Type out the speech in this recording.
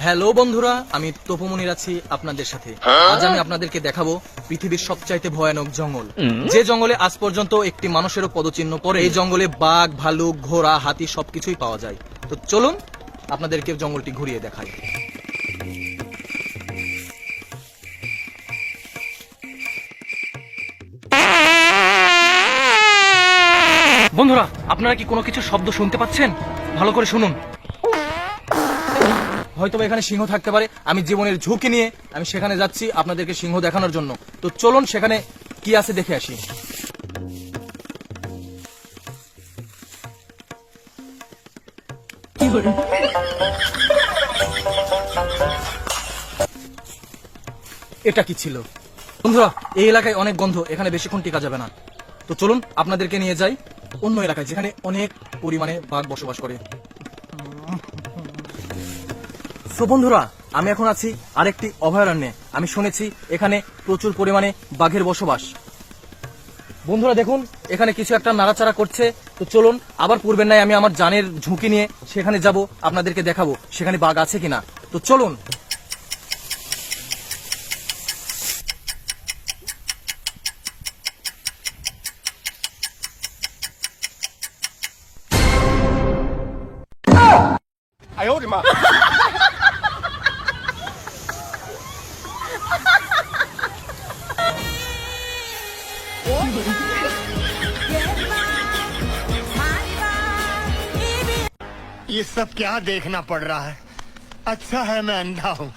Hello বন্ধুরা, আমি তপমনির আছি আপনাদের সাথে। আজ আমি আপনাদেরকে দেখাবো পৃথিবীর সবচাইতে ভয়ানক জঙ্গল, যে জঙ্গলে আজ পর্যন্ত একটি মানুষেরও পদচিহ্ন পড়ে। এই জঙ্গলে বাঘ, ভালুক, ঘোড়া, হাতি সবকিছুই পাওয়া যায়। তো চলুন আপনাদেরকে জঙ্গলটি ঘুরিয়ে দেখাই। বন্ধুরা, আপনারা কি কোনো কিছু শব্দ শুনতে পাচ্ছেন? ভালো করে শুনুন। হয়তো এখানে সিংহ থাকতে পারে। আমি জীবনের ঝুঁকি নিয়ে আমি সেখানে যাচ্ছি আপনাদেরকে সিংহ দেখানোর জন্য। তো চলুন সেখানে কি আছে দেখে আসি। এটা কি ছিল? বন্ধুরা, এই এলাকায় অনেক গন্ধ, এখানে বেশিক্ষণ টিকা যাবে না। তো চলুন আপনাদেরকে নিয়ে যাই অন্য এলাকায়, যেখানে অনেক পরিমাণে বাঘ বসবাস করে। তো বন্ধুরা, আমি এখন আছি আরেকটি অভয়ারণ্যে। আমি শুনেছি এখানে প্রচুর পরিমাণে বাঘের বসবাস। বন্ধুরা দেখুন, এখানে কিছু একটা নাড়াচাড়া করছে। তো চলুন, আবার পূর্বের ন্যায় আমি আমার জানের ঝুঁকি নিয়ে সেখানে যাব, আপনাদেরকে দেখাবো সেখানে বাঘ আছে কিনা। তো চলুন। ये सब क्या देखना पड़ रहा है। अच्छा है मैं अंधा हूँ।